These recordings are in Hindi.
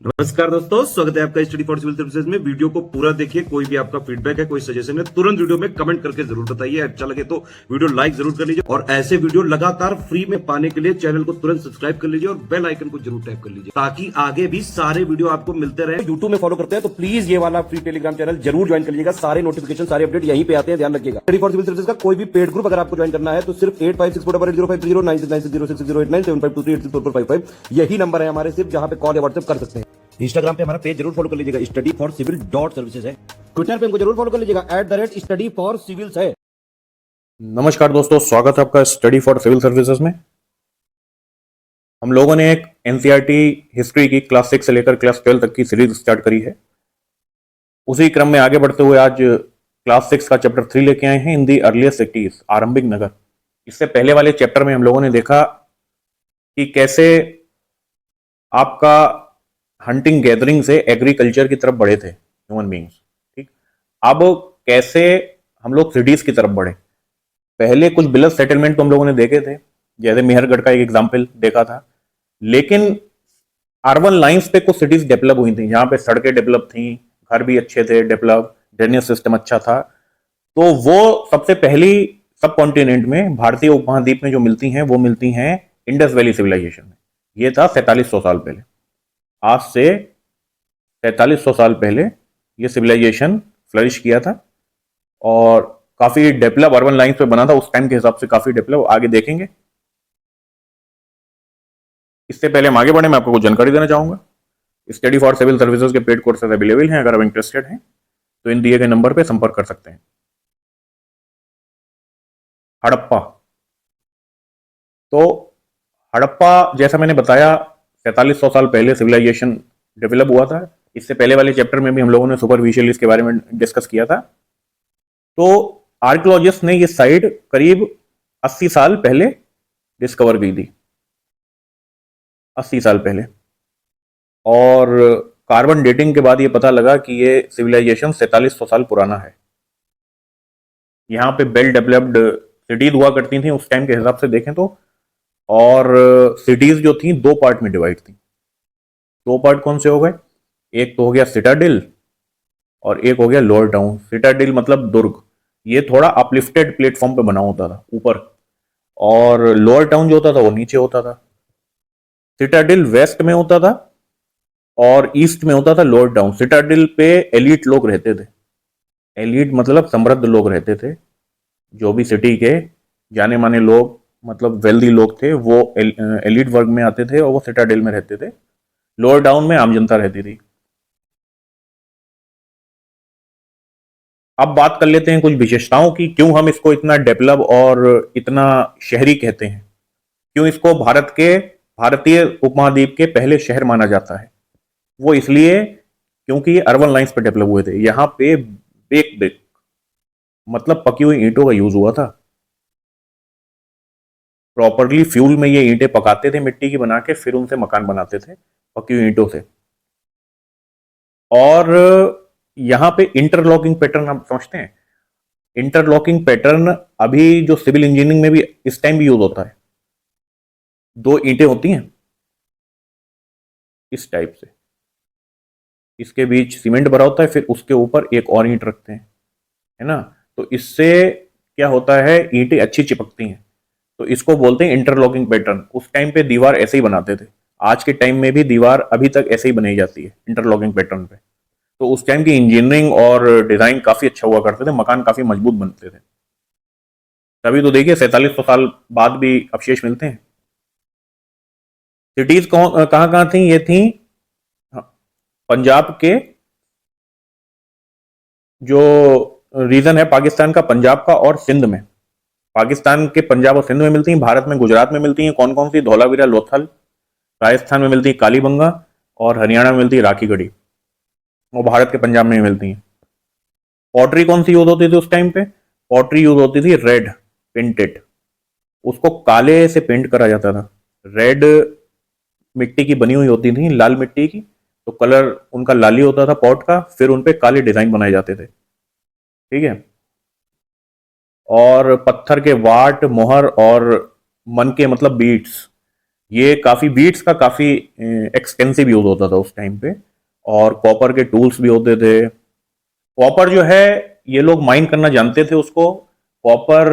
नमस्कार दोस्तों, स्वागत है आपका स्टडी फॉर सिविल सर्विसेज में। वीडियो को पूरा देखिए। कोई भी आपका फीडबैक है, कोई सजेशन है, तुरंत वीडियो में कमेंट करके जरूर बताइए। अच्छा लगे तो वीडियो लाइक जरूर कर लीजिए और ऐसे वीडियो लगातार फ्री में पाने के लिए चैनल को तुरंत सब्सक्राइब कर लीजिए और बेल आइकन को जरूर टैप कर लीजिए ताकि आगे भी सारे वीडियो आपको मिलते रहे। यूट्यूब में फॉलो करते हैं तो प्लीज ये वाला फ्री टेलीग्राम चैनल जरूर ज्वाइन कर लीजिएगा। सारे नोटिफिकेशन, सारे अपडेट यहीं पे आते हैं, ध्यान रखिएगा। स्टडी फॉर सिविल सर्विसेज का कोई भी पेड ग्रुप अगर आपको ज्वाइन करना है तो सिर्फ 856480560660897452386455 यही नंबर है हमारे, सिर्फ जहां पे कॉल या व्हाट्सएप कर सकते हैं। इंस्टाग्राम पे हमारा पेज जरूर फॉलो कर लीजिएगा, स्टडी फॉर सिविल .सर्विसेज है। ट्विटर पे हमको जरूर फॉलो कर लीजिएगा, @study for civils है। नमस्कार दोस्तों, स्वागत है आपका स्टडी फॉर सिविल सर्विसेज में। हम लोगों ने एक एनसीईआरटी हिस्ट्री की क्लास 6 से लेकर क्लास 12 तक की सीरीज स्टार्ट करी है। उसी क्रम में आगे बढ़ते हुए आज क्लास 6 का चैप्टर 3 लेके आए हैं, इन दी अर्लीस्ट सिटीज, आरंभिक नगर। इससे पहले वाले चैप्टर में हम लोगों ने देखा कि कैसे आपका हंटिंग गैदरिंग से एग्रीकल्चर की तरफ बढ़े थे ह्यूमन बींग्स। ठीक, अब कैसे हम लोग सिटीज की तरफ बढ़े। पहले कुछ विलेज सेटलमेंट तो हम लोगों ने देखे थे, जैसे मेहरगढ़ का एक एग्जाम्पल देखा था, लेकिन अर्बन लाइंस पे कुछ सिटीज डेवलप हुई थी, जहां पे सड़कें डेवलप थी, घर भी अच्छे थे डेवलप, ड्रेनेज सिस्टम अच्छा था। तो वो सबसे पहली सब कॉन्टिनेंट में, भारतीय उपमहाद्वीप में जो मिलती हैं वो मिलती हैं इंडस वैली सिविलाइजेशन में। ये था 4700 साल पहले। आज से 4300 साल पहले ये सिविलाइजेशन फ्लरिश किया था और काफी डेवलप अर्बन लाइंस पे बना था उस टाइम के हिसाब से, काफी डेवलप। आगे देखेंगे। इससे पहले हम आगे बढ़े, मैं आपको कुछ जानकारी देना चाहूंगा। स्टडी फॉर सिविल सर्विसेज के पेड कोर्सेज अवेलेबल हैं, अगर आप इंटरेस्टेड हैं तो इन दिए गए नंबर पे संपर्क कर सकते हैं। हड़प्पा। तो हड़प्पा, जैसा मैंने बताया, 4300 साल पहले सिविलाइजेशन डेवलप हुआ था। इससे पहले वाले चैप्टर में भी हम लोगों ने सुपरफिशियल के बारे में डिस्कस किया था। तो आर्कियोलॉजिस्ट ने ये साइट करीब 80 साल पहले डिस्कवर की थी, 80 साल पहले। और कार्बन डेटिंग के बाद ये पता लगा कि ये सिविलाइजेशन 4300 साल पुराना है। यहाँ पे वेल डेवलप्ड सिटीज हुआ करती थी उस टाइम के हिसाब से देखें तो। और सिटीज जो थी दो पार्ट में डिवाइड थी। दो पार्ट कौन से हो गए? एक तो हो गया सिटाडिल और एक हो गया लोअर टाउन। सिटाडिल मतलब दुर्ग, ये थोड़ा अपलिफ्टेड प्लेटफॉर्म पे बना होता था ऊपर, और लोअर टाउन जो होता था वो नीचे होता था। सिटाडिल वेस्ट में होता था और ईस्ट में होता था लोअर टाउन। सिटाडिल पे एलिट लोग रहते थे, एलिट मतलब समृद्ध लोग रहते थे। जो भी सिटी के जाने माने लोग, मतलब वेल्दी लोग थे, वो एलिट वर्ग में आते थे और वो सिटाडिल में रहते थे। लोअर टाउन में आम जनता रहती थी। अब बात कर लेते हैं कुछ विशेषताओं की, क्यों हम इसको इतना डेवलप और इतना शहरी कहते हैं, क्यों इसको भारतीय उपमहाद्वीप के पहले शहर माना जाता है। वो इसलिए क्योंकि ये अर्बन लाइंस पे डेवलप हुए थे। यहाँ पे बेक ब्रिक मतलब पकी हुई ईंटों का यूज हुआ था। प्रॉपरली फ्यूल में ये ईंटें पकाते थे, मिट्टी की बना के, फिर उनसे मकान बनाते थे पकी हुई ईंटों से। और यहाँ पे इंटरलॉकिंग पैटर्न आप समझते हैं? इंटरलॉकिंग पैटर्न अभी जो सिविल इंजीनियरिंग में भी इस टाइम भी यूज होता है। दो ईंटें होती हैं इस टाइप से, इसके बीच सीमेंट भरा होता है, फिर उसके ऊपर एक और ईंट रखते हैं, है ना। तो इससे क्या होता है, ईंटें अच्छी चिपकती हैं। तो इसको बोलते हैं इंटरलॉकिंग पैटर्न। उस टाइम पे दीवार ऐसे ही बनाते थे, आज के टाइम में भी दीवार अभी तक ऐसे ही बनाई जाती है इंटरलॉकिंग पैटर्न पे। तो उस टाइम की इंजीनियरिंग और डिजाइन काफी अच्छा हुआ करते थे, मकान काफी मजबूत बनते थे। तभी तो देखिए 4700 साल बाद भी अवशेष मिलते हैं। सिटीज कहाँ कहाँ थी? ये थी पंजाब के, जो रीजन है पाकिस्तान का, पंजाब का और सिंध में। पाकिस्तान के पंजाब और सिंध में मिलती हैं, भारत में गुजरात में मिलती हैं। कौन कौन सी? धौलावीरा लोथल। राजस्थान में मिलती है कालीबंगा, और हरियाणा में मिलती है राखीगढ़ी। वो भारत के पंजाब में मिलती हैं। पॉटरी कौन सी यूज होती थी उस टाइम पे? पॉटरी यूज होती थी रेड पेंटेड, उसको काले से पेंट करा जाता था। रेड मिट्टी की बनी हुई होती थी, लाल मिट्टी की, तो कलर उनका लाली होता था पॉट का, फिर उनपे काले डिजाइन बनाए जाते थे। ठीक है। और पत्थर के वाट, मोहर और मन के मतलब बीट्स, ये काफी बीट्स का काफी एक्सटेंसिव यूज होता था उस टाइम पे, और कॉपर के टूल्स भी होते थे। कॉपर जो है ये लोग माइन करना जानते थे उसको। कॉपर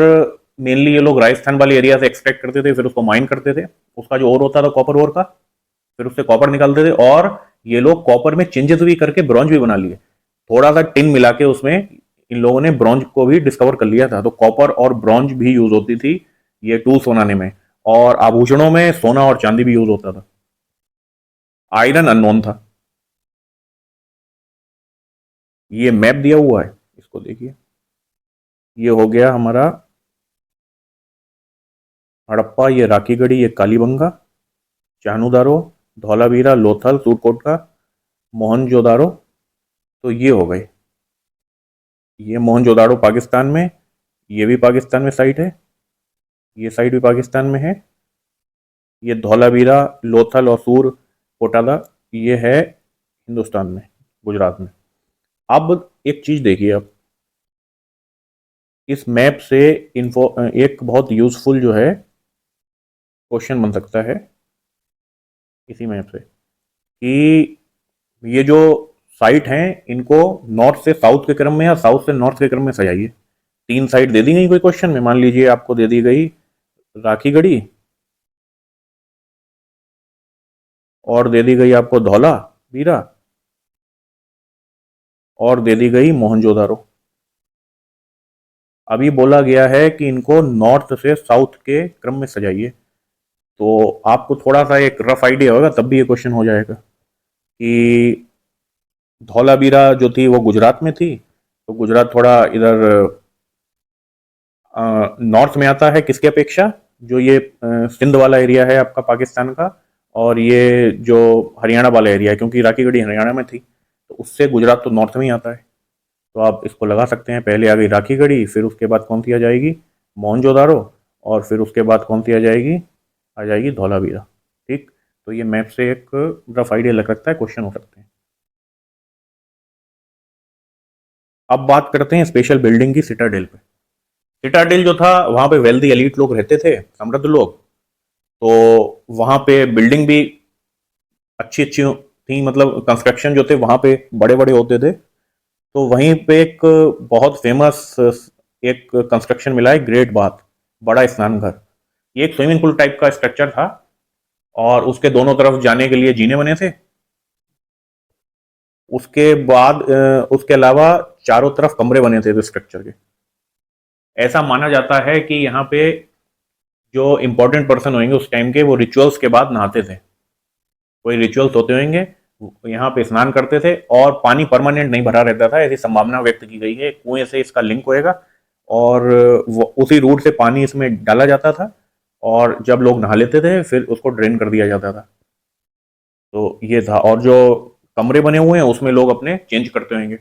मेनली ये लोग राजस्थान वाले एरिया से एक्सट्रैक्ट करते थे, फिर उसको माइन करते थे। उसका जो ओर होता था कॉपर ओर का, फिर उससे कॉपर निकालते थे, और ये लोग कॉपर में चेंजेस भी करके ब्रॉन्ज भी बना लिए। थोड़ा सा टिन मिला के उसमें इन लोगों ने ब्रॉन्ज को भी डिस्कवर कर लिया था। तो कॉपर और ब्रॉन्ज भी यूज होती थी ये टूल्स बनाने में, और आभूषणों में सोना और चांदी भी यूज होता था। आयरन अननोन था। ये मैप दिया हुआ है, इसको देखिए। ये हो गया हमारा हड़प्पा, ये राखीगढ़ी, ये कालीबंगा, चाहनुदारो, धौलावीरा, लोथल, सूरकोटका, मोहनजोदारो। तो ये हो गए। ये मोहनजोदाड़ो पाकिस्तान में, ये भी पाकिस्तान में साइट है, ये साइट भी पाकिस्तान में है। ये धौलावीरा, लोथल और सूर कोटाला ये है हिंदुस्तान में, गुजरात में। अब एक चीज देखिए, अब इस मैप से इन्फो एक बहुत यूजफुल जो है क्वेश्चन बन सकता है इसी मैप से, कि ये जो साइट हैं इनको नॉर्थ से साउथ के क्रम में या साउथ से नॉर्थ के क्रम में सजाइए। तीन साइट दे दी गई कोई क्वेश्चन में, मान लीजिए आपको दे दी गई राखीगढ़ी, और दे दी गई आपको धौला वीरा, और दे दी गई मोहनजोदारो। अभी बोला गया है कि इनको नॉर्थ से साउथ के क्रम में सजाइए। तो आपको थोड़ा सा एक रफ आइडिया होगा, तब भी ये क्वेश्चन हो जाएगा कि धौलावीरा जो थी वो गुजरात में थी, तो गुजरात थोड़ा इधर नॉर्थ में आता है किसके अपेक्षा, जो ये सिंध वाला एरिया है आपका पाकिस्तान का, और ये जो हरियाणा वाला एरिया है, क्योंकि राखीगढ़ी हरियाणा में थी, तो उससे गुजरात तो नॉर्थ में ही आता है। तो आप इसको लगा सकते हैं, पहले आ गई राखीगढ़ी, फिर उसके बाद कौन सी आ जाएगी, मोहनजोदारो, और फिर उसके बाद कौन सी आ जाएगी धौलावीरा। ठीक, तो ये मैप से एक रफ आइडिया लग सकता है, क्वेश्चन हो सकते हैं। अब बात करते हैं स्पेशल बिल्डिंग की, सिटाडेल पे। सिटाडेल जो था वहां पे वेल्दी एलीट लोग रहते थे, समृद्ध लोग। तो वहां पे बिल्डिंग भी अच्छी अच्छी थी, मतलब कंस्ट्रक्शन जो थे वहां पे बड़े बड़े होते थे। तो वहीं पे एक बहुत फेमस एक कंस्ट्रक्शन मिला है, ग्रेट बाथ, बड़ा स्नान घर। ये एक स्विमिंग पूल टाइप का स्ट्रक्चर था, और उसके दोनों तरफ जाने के लिए जीने बने थे। उसके बाद उसके अलावा चारों तरफ कमरे बने थे स्ट्रक्चर के। ऐसा माना जाता है कि यहाँ पे जो इंपॉर्टेंट पर्सन होंगे उस टाइम के, वो रिचुअल्स के बाद नहाते थे। कोई रिचुअल्स होते होंगे, यहाँ पे स्नान करते थे, और पानी परमानेंट नहीं भरा रहता था, ऐसी संभावना व्यक्त की गई है। कुएं से इसका लिंक होएगा, और उसी रूट से पानी इसमें डाला जाता था, और जब लोग नहा लेते थे फिर उसको ड्रेन कर दिया जाता था। तो ये था, और जो कमरे बने हुए हैं उसमें लोग अपने चेंज करते होंगे।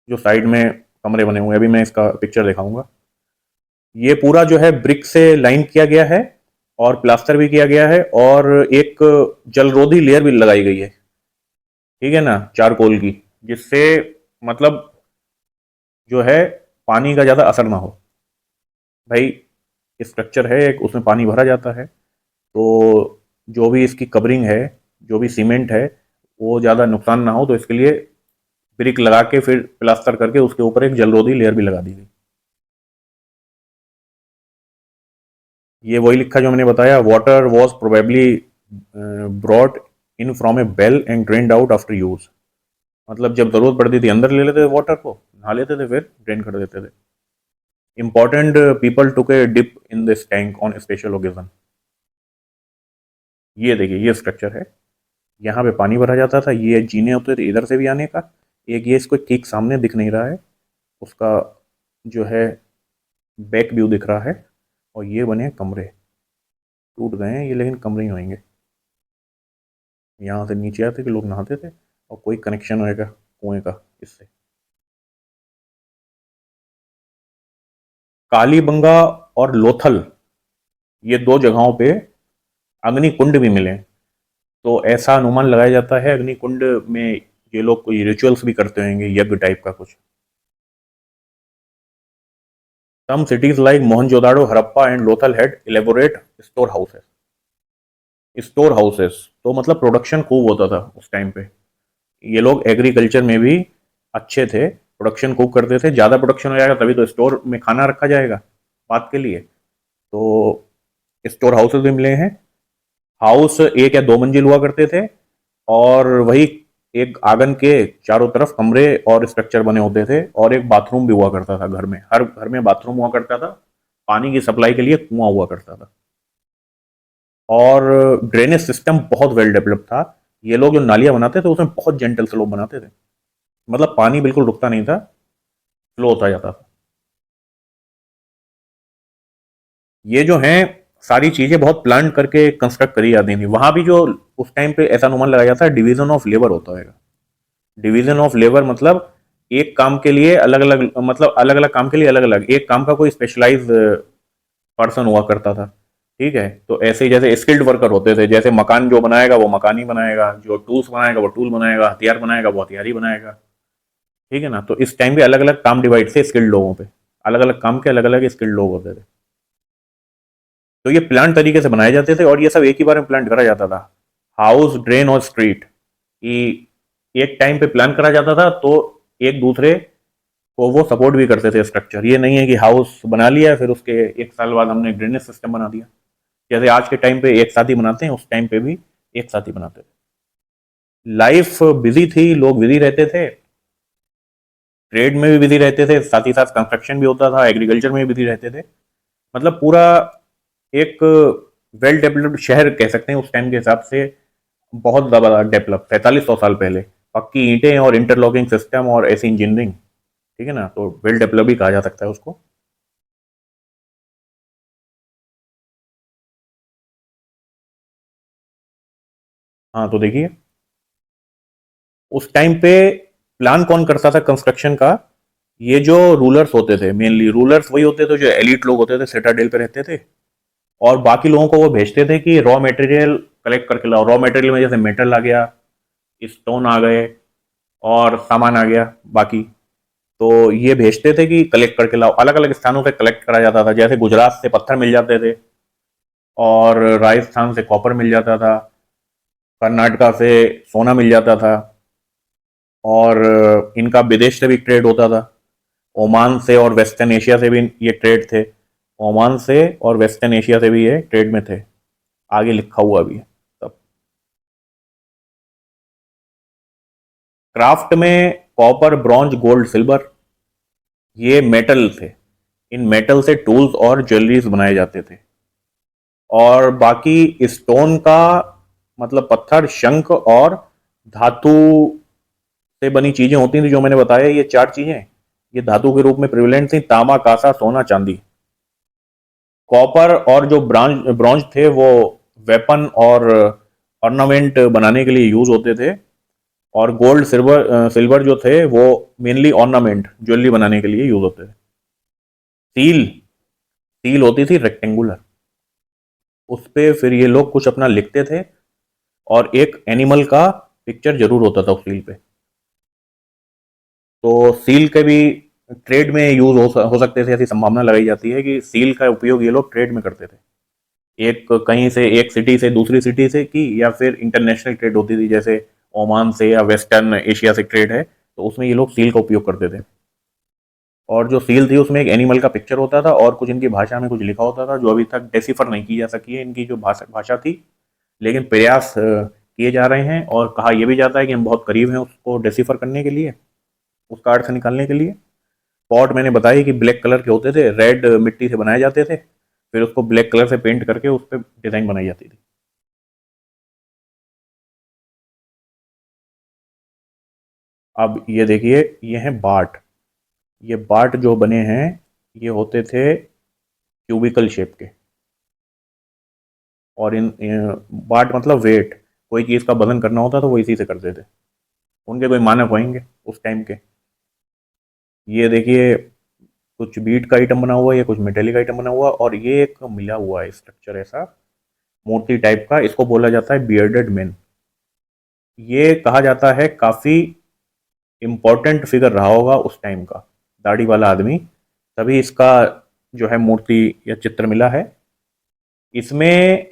जो साइड में कमरे बने हुए हैं, अभी मैं इसका पिक्चर दिखाऊंगा। ये पूरा जो है ब्रिक से लाइन किया गया है, और प्लास्टर भी किया गया है, और एक जलरोधी लेयर भी लगाई गई है, ठीक है ना, चारकोल की, जिससे मतलब जो है पानी का ज़्यादा असर ना हो। भाई स्ट्रक्चर है एक, उसमें पानी भरा जाता है, तो जो भी इसकी कवरिंग है, जो भी सीमेंट है, वो ज़्यादा नुकसान ना हो, तो इसके लिए ब्रिक लगा के फिर प्लास्टर करके उसके ऊपर एक जलरोधी लेयर भी लगा दी गई। ये वही लिखा जो मैंने बताया, water was probably brought in from a well and drained out after use. मतलब जब जरूरत पड़ती थी अंदर ले लेते थे वाटर को, नहा लेते थे, फिर ड्रेन कर देते थे। Important people took a dip in this tank on special occasion. ये देखिए, ये स्ट्रक्चर है, यहाँ पे पानी भरा जाता था, ये जीने होते थे इधर से भी आने का। एक ये इसको ठीक सामने दिख नहीं रहा है, उसका जो है बैक व्यू दिख रहा है, और ये बने कमरे, टूट गए हैं ये, लेकिन कमरे ही होंगे। यहाँ से नीचे आते कि लोग नहाते थे, और कोई कनेक्शन होएगा कुएं का इससे। कालीबंगा और लोथल, ये दो जगहों पे अग्नि कुंड भी मिले। तो ऐसा अनुमान लगाया जाता है अग्नि कुंड में ये लोग कोई रिचुअल्स भी करते होंगे, यज्ञ टाइप का कुछ। Some cities like Mohenjodaro, Harappa and Lothal had elaborate store houses. Store houses, तो मतलब प्रोडक्शन खूब होता था उस टाइम पे। ये लोग एग्रीकल्चर में भी अच्छे थे, प्रोडक्शन खूब करते थे। ज़्यादा प्रोडक्शन हो जाएगा तभी तो स्टोर में खाना रखा जाएगा बात के लिए। तो स्टोर हाउसेस भी मिले हैं। हाउस एक या दो मंजिल हुआ करते थे, और वही एक आंगन के चारों तरफ कमरे और स्ट्रक्चर बने होते थे, और एक बाथरूम भी हुआ करता था घर में। हर घर में बाथरूम हुआ करता था। पानी की सप्लाई के लिए कुआं हुआ करता था, और ड्रेनेज सिस्टम बहुत वेल डेवलप था। ये लोग जो नालियां बनाते थे उसमें बहुत जेंटल स्लोप बनाते थे, मतलब पानी बिल्कुल रुकता नहीं था, फ्लो होता जाता था। ये जो हैं सारी चीजें बहुत प्लान करके कंस्ट्रक्ट करी जाती थी। वहां भी जो उस टाइम पे ऐसा अनुमान लगाया जाता है, डिवीजन ऑफ लेबर होता है। डिवीजन ऑफ लेबर मतलब एक काम के लिए अलग अलग, मतलब अलग अलग काम के लिए अलग अलग, एक काम का कोई स्पेशलाइज पर्सन हुआ करता था। ठीक है, तो ऐसे ही जैसे स्किल्ड वर्कर होते थे, जैसे मकान जो बनाएगा वो मकान ही बनाएगा, जो टूल्स बनाएगा वो टूल बनाएगा, हथियार बनाएगा वो हथियार ही बनाएगा। ठीक है ना, तो इस टाइम पे अलग अलग काम डिवाइड थे स्किल्ड लोगों पे, अलग अलग काम के अलग अलग स्किल्ड लोग होते थे। तो ये प्लान तरीके से बनाए जाते थे, और ये सब एक ही बार में प्लान करा जाता था। हाउस, ड्रेन और स्ट्रीट, कि एक टाइम पे प्लान करा जाता था, तो एक दूसरे को वो सपोर्ट भी करते थे स्ट्रक्चर। ये नहीं है कि हाउस बना लिया फिर उसके एक साल बाद हमने ड्रेनेज सिस्टम बना दिया। जैसे आज के टाइम पे एक साथ ही बनाते हैं, उस टाइम पे भी एक साथ ही बनाते थे। लाइफ बिजी थी, लोग बिजी रहते थे, ट्रेड में भी बिजी रहते थे, साथ ही साथ कंस्ट्रक्शन भी होता था, एग्रीकल्चर में भी बिजी रहते थे। मतलब पूरा एक वेल डेवलप्ड शहर कह सकते हैं उस टाइम के हिसाब से। बहुत ज़्यादा डेवलप, 4500 साल पहले पक्की ईंटें और इंटरलॉकिंग सिस्टम और ऐसी इंजीनियरिंग। ठीक है ना, तो वेल डेवलप भी कहा जा सकता है उसको। हाँ, तो देखिए उस टाइम पे प्लान कौन करता था कंस्ट्रक्शन का? ये जो रूलर्स होते थे, मेनली रूलर्स वही होते थे जो एलिट लोग होते थे, सिटाडेल पे रहते थे। और बाकी लोगों को वो भेजते थे कि रॉ मटेरियल कलेक्ट करके लाओ। रॉ मटेरियल में जैसे मेटल आ गया, स्टोन आ गए, और सामान आ गया बाकी। तो ये भेजते थे कि कलेक्ट करके लाओ। अलग अलग स्थानों से कलेक्ट करा जाता था, जैसे गुजरात से पत्थर मिल जाते थे, और राजस्थान से कॉपर मिल जाता था, कर्नाटका से सोना मिल जाता था, और इनका विदेश से भी ट्रेड होता था। ओमान से और वेस्टर्न एशिया से भी ये ट्रेड थे। ओमान से और वेस्टर्न एशिया से भी ये ट्रेड में थे, आगे लिखा हुआ भी है सब। क्राफ्ट में कॉपर, ब्रॉन्ज, गोल्ड, सिल्वर, ये मेटल थे। इन मेटल से टूल्स और ज्वेलरीज बनाए जाते थे। और बाकी स्टोन का मतलब पत्थर, शंख और धातु से बनी चीजें होती थी जो मैंने बताया, ये चार चीजें ये धातु के रूप में प्रिविलेंट थी: तांबा, कांसा, सोना, चांदी। कॉपर और जो ब्रॉन्ज ब्रॉन्ज थे वो वेपन और ऑर्नामेंट बनाने के लिए यूज होते थे। और गोल्ड, सिल्वर सिल्वर जो थे वो मेनली ऑर्नामेंट, ज्वेलरी बनाने के लिए यूज होते थे। सील सील होती थी रेक्टेंगुलर, उस पे फिर ये लोग कुछ अपना लिखते थे, और एक एनिमल का पिक्चर जरूर होता था उस सील पे। तो सील के भी ट्रेड में यूज हो सकते थे, ऐसी संभावना लगाई जाती है कि सील का उपयोग ये लोग ट्रेड में करते थे। एक कहीं से, एक सिटी से दूसरी सिटी से की, या फिर इंटरनेशनल ट्रेड होती थी, जैसे ओमान से या वेस्टर्न एशिया से ट्रेड है, तो उसमें ये लोग सील का उपयोग करते थे। और जो सील थी उसमें एक एनिमल का पिक्चर होता था, और कुछ इनकी भाषा में कुछ लिखा होता था, जो अभी तक डेसिफर नहीं की जा सकी है इनकी जो भाषा भाषा थी। लेकिन प्रयास किए जा रहे हैं, और कहा यह भी जाता है कि हम बहुत करीब हैं उसको डेसिफर करने के लिए, उसका अर्थ निकालने के लिए। पॉट मैंने बताया कि ब्लैक कलर के होते थे, रेड मिट्टी से बनाए जाते थे, फिर उसको ब्लैक कलर से पेंट करके उस पर डिजाइन बनाई जाती थी। अब ये देखिए, ये हैं बार्ट। ये बार्ट जो बने हैं, ये होते थे क्यूबिकल शेप के। और बार्ट मतलब वेट, कोई चीज़ का वजन करना होता तो वो इसी से करते थे। उनके कोई मानक होंगे उस टाइम के। ये देखिए, कुछ बीट का आइटम बना हुआ है, ये कुछ मेटेलिक आइटम बना हुआ है, और ये एक मिला हुआ है स्ट्रक्चर ऐसा, मूर्ति टाइप का, इसको बोला जाता है बियर्डेड मैन। ये कहा जाता है काफ़ी इम्पोर्टेंट फिगर रहा होगा उस टाइम का, दाढ़ी वाला आदमी, तभी इसका जो है मूर्ति या चित्र मिला है। इसमें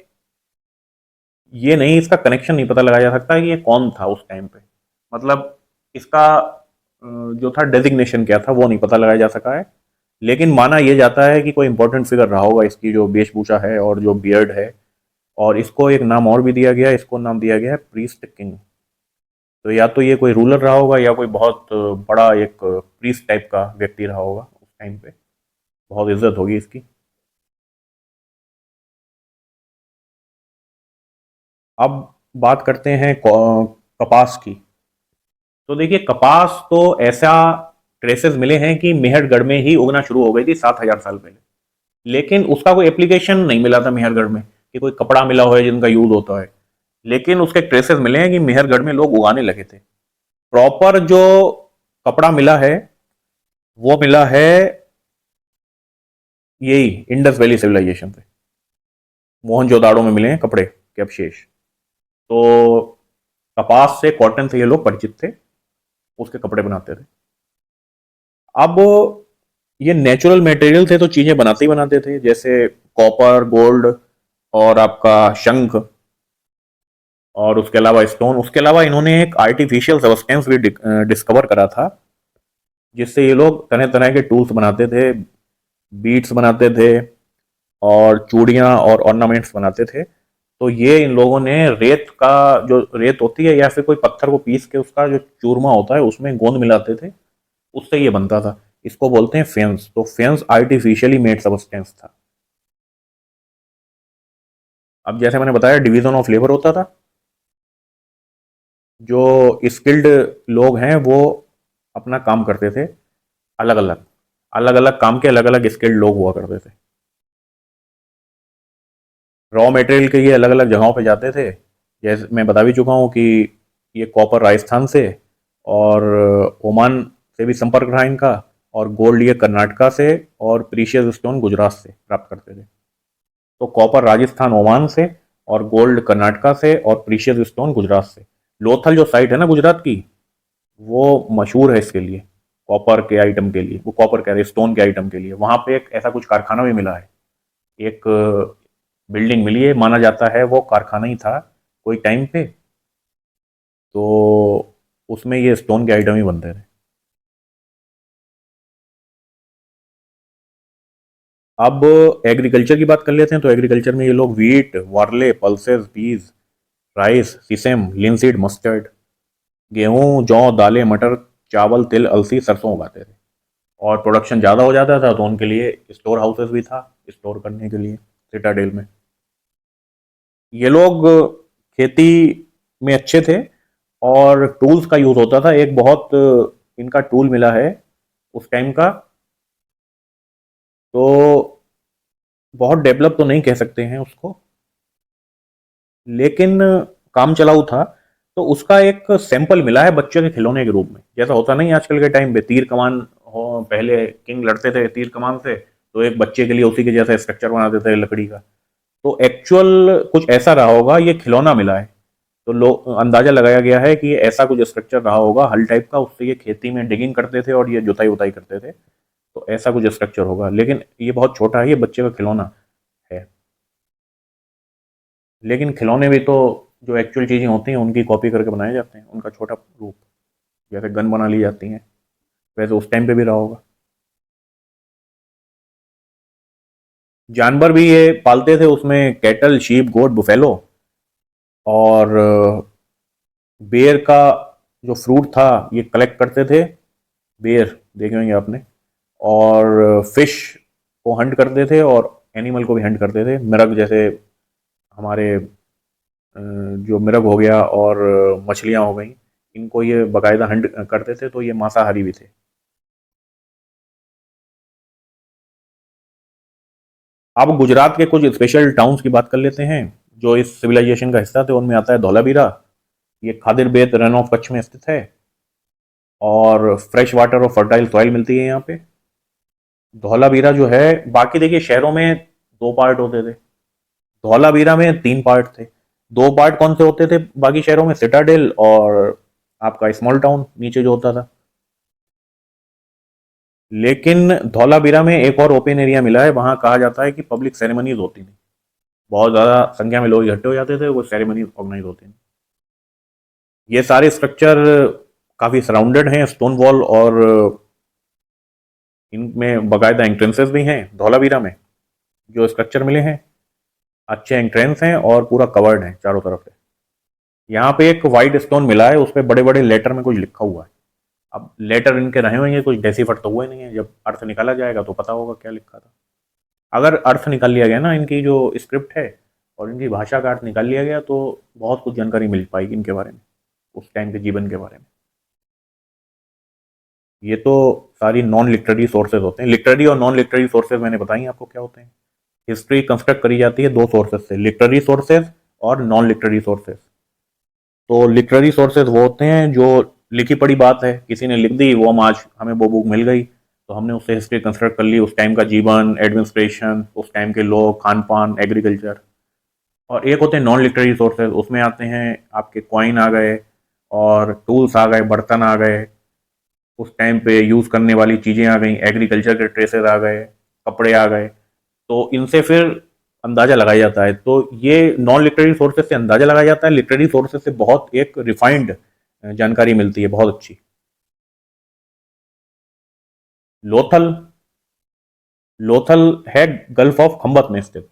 ये नहीं, इसका कनेक्शन नहीं पता लगाया जा सकता कि ये कौन था उस टाइम पे, मतलब इसका जो था डेजिग्नेशन क्या था वो नहीं पता लगाया जा सका है। लेकिन माना यह जाता है कि कोई इंपॉर्टेंट फिगर रहा होगा, इसकी जो वेशभूषा है और जो बियर्ड है। और इसको एक नाम और भी दिया गया है, इसको नाम दिया गया है प्रीस्ट किंग। तो या तो ये कोई रूलर रहा होगा या कोई बहुत बड़ा एक प्रीस्ट टाइप का व्यक्ति रहा होगा उस टाइम पे, बहुत इज्जत होगी इसकी। अब बात करते हैं कपास की। तो देखिए, कपास तो ऐसा ट्रेसेस मिले हैं कि मेहरगढ़ में ही उगना शुरू हो गई थी 7,000 साल पहले। लेकिन उसका कोई एप्लीकेशन नहीं मिला था मेहरगढ़ में कि कोई कपड़ा मिला हो जिनका यूज होता है। लेकिन उसके ट्रेसेस मिले हैं कि मेहरगढ़ में लोग उगाने लगे थे। प्रॉपर जो कपड़ा मिला है वो मिला है यही इंडस वैली सिविलाइजेशन से। मोहनजोदाड़ो में मिले हैं कपड़े के अवशेष। तो कपास से, कॉटन से ये लोग परिचित थे, उसके कपड़े बनाते थे। अब ये नेचुरल मटेरियल थे तो चीजें बनाते ही बनाते थे, जैसे कॉपर, गोल्ड और आपका शंख, और उसके अलावा स्टोन। उसके अलावा इन्होंने एक आर्टिफिशियल सब्सटेंस भी डिस्कवर करा था, जिससे ये लोग तरह तरह के टूल्स बनाते थे, बीट्स बनाते थे और चूड़ियां और ऑर्नामेंट्स बनाते थे। तो ये इन लोगों ने रेत का, जो रेत होती है या फिर कोई पत्थर को पीस के उसका जो चूरमा होता है उसमें गोंद मिलाते थे, उससे ये बनता था। इसको बोलते हैं फेंस। तो फेंस आर्टिफिशियली मेड सब्सटेंस था। अब जैसे मैंने बताया, डिवीजन ऑफ लेबर होता था। जो स्किल्ड लोग हैं वो अपना काम करते थे अलग अलग, अलग अलग काम के अलग अलग स्किल्ड लोग हुआ करते थे। रॉ मटेरियल के ये अलग अलग जगहों पे जाते थे। जैसे मैं बता भी चुका हूँ कि ये कॉपर राजस्थान से और ओमान से भी संपर्क रहा इनका, और गोल्ड ये कर्नाटका से और प्रीशियस स्टोन गुजरात से प्राप्त करते थे। तो कॉपर राजस्थान ओमान से, और गोल्ड कर्नाटका से, और प्रीशियस स्टोन गुजरात से। लोथल जो साइट है ना गुजरात की, वो मशहूर है इसके लिए, कॉपर के आइटम के लिए। वो कॉपर कह रहे, स्टोन के आइटम के लिए। वहां पे एक ऐसा कुछ कारखाना भी मिला है, एक बिल्डिंग मिली है, माना जाता है वो कारखाना ही था कोई टाइम पे। तो उसमें ये स्टोन के आइटम ही बनते थे। अब एग्रीकल्चर की बात कर लेते हैं। तो एग्रीकल्चर में ये लोग वीट, वार्ले, पल्सेस, पीज, राइस, सीसम, लिनसीड, मस्टर्ड, गेहूं, जौ, दालें, मटर, चावल, तिल, अलसी, सरसों उगाते थे। और प्रोडक्शन ज़्यादा हो जाता था तो उनके लिए स्टोर हाउसेस भी था, स्टोर करने के लिए, सिटाडेल में। ये लोग खेती में अच्छे थे और टूल्स का यूज होता था। एक बहुत इनका टूल मिला है उस टाइम का, तो बहुत डेवलप तो नहीं कह सकते हैं उसको, लेकिन काम चलाऊ था। तो उसका एक सैंपल मिला है बच्चों के खिलौने के रूप में। जैसा होता नहीं आजकल के टाइम पे तीर कमान हो, पहले किंग लड़ते थे तीर कमान से, तो एक बच्चे के लिए उसी के जैसा स्ट्रक्चर बना देते थे लकड़ी का। तो एक्चुअल कुछ ऐसा रहा होगा, ये खिलौना मिला है। तो लोग अंदाजा लगाया गया है कि ये ऐसा कुछ स्ट्रक्चर रहा होगा हल टाइप का, उससे ये खेती में डिगिंग करते थे और ये जुताई उताई करते थे। तो ऐसा कुछ स्ट्रक्चर होगा, लेकिन ये बहुत छोटा है, ये बच्चे का खिलौना है। लेकिन खिलौने भी तो जो एक्चुअल चीज़ें होती हैं उनकी कॉपी करके बनाए जाते हैं, उनका छोटा रूप। जैसे गन बना ली जाती हैं, वैसे उस टाइम पे भी रहा होगा। जानवर भी ये पालते थे, उसमें कैटल, शीप, गोट, बुफेलो, और बेर का जो फ्रूट था ये कलेक्ट करते थे। बेर देखे होंगे आपने। और फिश को हंट करते थे और एनिमल को भी हंट करते थे। मिरग जैसे हमारे जो मिरग हो गया और मछलियां हो गई, इनको ये बाकायदा हंट करते थे, तो ये मांसाहारी भी थे। अब गुजरात के कुछ स्पेशल टाउन्स की बात कर लेते हैं जो इस सिविलाइजेशन का हिस्सा थे। उनमें आता है धौलावीरा। ये खादिर बेत रन ऑफ कच्छ में स्थित है, और फ्रेश वाटर और फर्टाइल सॉइल मिलती है यहाँ पे। धौलावीरा जो है, बाकी देखिए शहरों में दो पार्ट होते थे, धौलावीरा में तीन पार्ट थे। दो पार्ट कौन से होते थे बाकी शहरों में? सिटाडेल और आपका स्मॉल टाउन नीचे जो होता था। लेकिन धौलावीरा में एक और ओपन एरिया मिला है, वहां कहा जाता है कि पब्लिक सेरेमनीज होती थी। बहुत ज़्यादा संख्या में लोग इकट्ठे हो जाते थे, वो सेरेमनी ऑर्गेनाइज होती थी। ये सारे स्ट्रक्चर काफ़ी सराउंडेड हैं स्टोन वॉल, और इनमें बाकायदा एंट्रेंसेस भी हैं। धौलावीरा में जो स्ट्रक्चर मिले हैं अच्छे एंट्रेंस हैं और पूरा कवर्ड है चारों तरफ से। यहाँ पे एक वाइट स्टोन मिला है, उस पर बड़े बड़े लेटर में कुछ लिखा हुआ है। अब लेटर इनके रहे होंगे, कुछ डेसीफर तो हुए नहीं है, जब अर्थ निकाला जाएगा तो पता होगा क्या लिखा था। अगर अर्थ निकाल लिया गया ना, इनकी जो स्क्रिप्ट है और इनकी भाषा का अर्थ निकाल लिया गया, तो बहुत कुछ जानकारी मिल पाएगी इनके बारे में, उस टाइम के जीवन के बारे में। ये तो सारी नॉन लिटरेरी सोर्सेज होते हैं। लिटरेरी और नॉन लिटरेरी सोर्सेज मैंने बताई आपको क्या होते हैं। हिस्ट्री कंस्ट्रक्ट करी जाती है दो सोर्सेज से, लिटरेरी सोर्सेज और नॉन लिटरेरी सोर्सेज। तो लिटरेरी सोर्सेज वो होते हैं जो लिखी पढ़ी बात है, किसी ने लिख दी, वो हम आज हमें वो बुक मिल गई तो हमने उससे हिस्ट्री कंस्ट्रक्ट कर ली, उस टाइम का जीवन, एडमिनिस्ट्रेशन, उस टाइम के लोग, खान पान, एग्रीकल्चर। और एक होते हैं नॉन लिटरेरी सोर्सेज, उसमें आते हैं आपके कॉइन आ गए और टूल्स आ गए, बर्तन आ गए, उस टाइम पे यूज़ करने वाली चीज़ें आ गई, एग्रीकल्चर के ट्रेसेस आ गए, कपड़े आ गए। तो इनसे फिर अंदाजा लगाया जाता है। तो ये नॉन लिटरेरी सोर्सेज से अंदाजा लगाया जाता है, लिटरेरी सोर्सेज से बहुत एक रिफाइंड जानकारी मिलती है, बहुत अच्छी। लोथल, लोथल है गल्फ ऑफ खंबत में स्थित,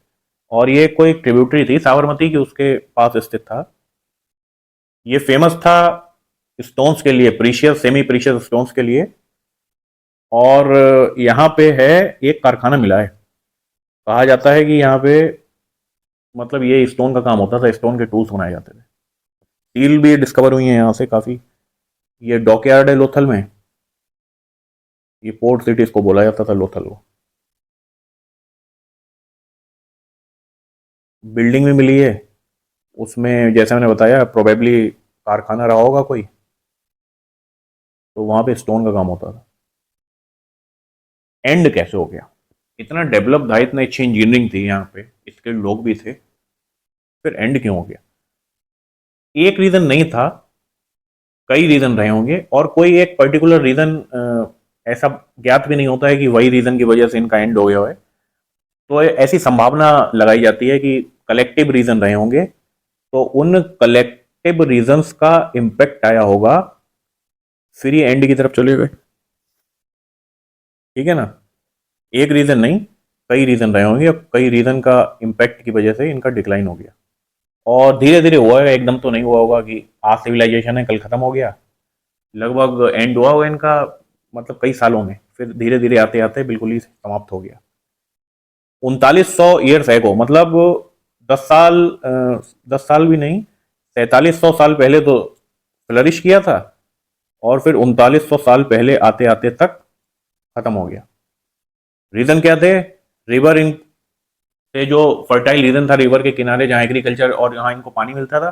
और ये कोई ट्रिब्यूटरी थी साबरमती की, उसके पास स्थित था। ये फेमस था स्टोन्स के लिए, प्रीशियस सेमी प्रीशियस स्टोन्स के लिए। और यहाँ पे है एक कारखाना मिला है, कहा जाता है कि यहाँ पे मतलब ये स्टोन का काम होता था, स्टोन के टूल्स बनाए जाते थे। स्टील भी डिस्कवर हुई है यहाँ से काफ़ी। ये डॉकयार्ड है लोथल में, ये पोर्ट सिटी इसको बोला जाता था लोथल को। बिल्डिंग भी मिली है उसमें, जैसे मैंने बताया प्रोबेबली कारखाना रहा होगा कोई, तो वहाँ पे स्टोन का काम होता था। एंड कैसे हो गया? इतना डेवलप था, इतना अच्छी इंजीनियरिंग थी यहाँ पे, इसके लोग भी थे, फिर एंड क्यों हो गया? एक रीज़न नहीं था, कई रीज़न रहे होंगे, और कोई एक पर्टिकुलर रीज़न ऐसा ज्ञात भी नहीं होता है कि वही रीज़न की वजह से इनका एंड हो गया है। तो ऐसी संभावना लगाई जाती है कि कलेक्टिव रीज़न रहे होंगे, तो उन कलेक्टिव रीजंस का इम्पैक्ट आया होगा, फिर ये एंड की तरफ चले गए। ठीक है ना? एक रीज़न नहीं, कई रीज़न रहे होंगे, और कई रीज़न का इम्पैक्ट की वजह से इनका डिक्लाइन हो गया। और धीरे धीरे हुआ है, एकदम तो नहीं हुआ होगा कि आज सिविलाइजेशन है कल खत्म हो गया। लगभग एंड हुआ हुआ इनका, मतलब कई सालों में, फिर धीरे धीरे आते आते बिल्कुल ही समाप्त हो गया। 3900 ईयर्स एगो, मतलब 10 साल, 10 साल भी नहीं, 4300 साल पहले तो फ्लरिश किया था, और फिर 3900 साल पहले आते आते तक खत्म हो गया। रीजन क्या थे? रिवर इन से जो फर्टाइल रीजन था, रिवर के किनारे जहाँ एग्रीकल्चर और जहाँ इनको पानी मिलता था,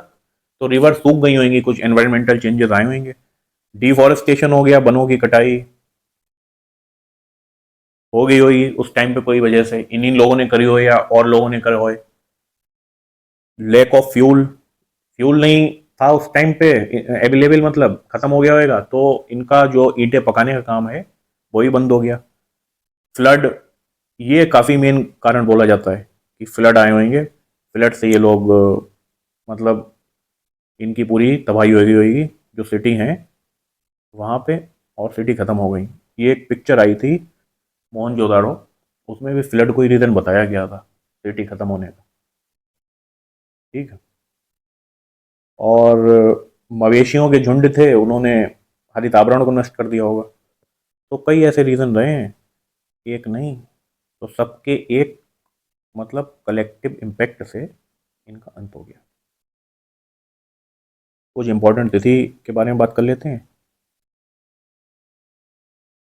तो रिवर सूख गई होंगी, कुछ एनवायरमेंटल चेंजेस आए होंगे, डिफॉरेस्टेशन हो गया, वनों की कटाई हो गई होगी उस टाइम पे, कोई वजह से इन्हीं लोगों ने करी हो या और लोगों ने करे हो। लैक ऑफ फ्यूल, फ्यूल नहीं था उस टाइम पे अवेलेबल, मतलब खत्म हो गया होगा, तो इनका जो ईंटें पकाने का काम है वही बंद हो गया। फ्लड, ये काफ़ी मेन कारण बोला जाता है कि फ्लड आए होंगे, फ्लड से ये लोग मतलब इनकी पूरी तबाही हो गई होगी जो सिटी हैं वहाँ पे, और सिटी ख़त्म हो गई। ये एक पिक्चर आई थी मोहनजोदाड़ो, उसमें भी फ्लड को ही रीज़न बताया गया था सिटी ख़त्म होने का। ठीक है। और मवेशियों के झुंड थे, उन्होंने हरित आवरण को नष्ट कर दिया होगा। तो कई ऐसे रीज़न रहे हैं, एक नहीं, तो सबके एक मतलब कलेक्टिव इम्पैक्ट से इनका अंत हो गया। कुछ इंपॉर्टेंट तिथि के बारे में बात कर लेते हैं।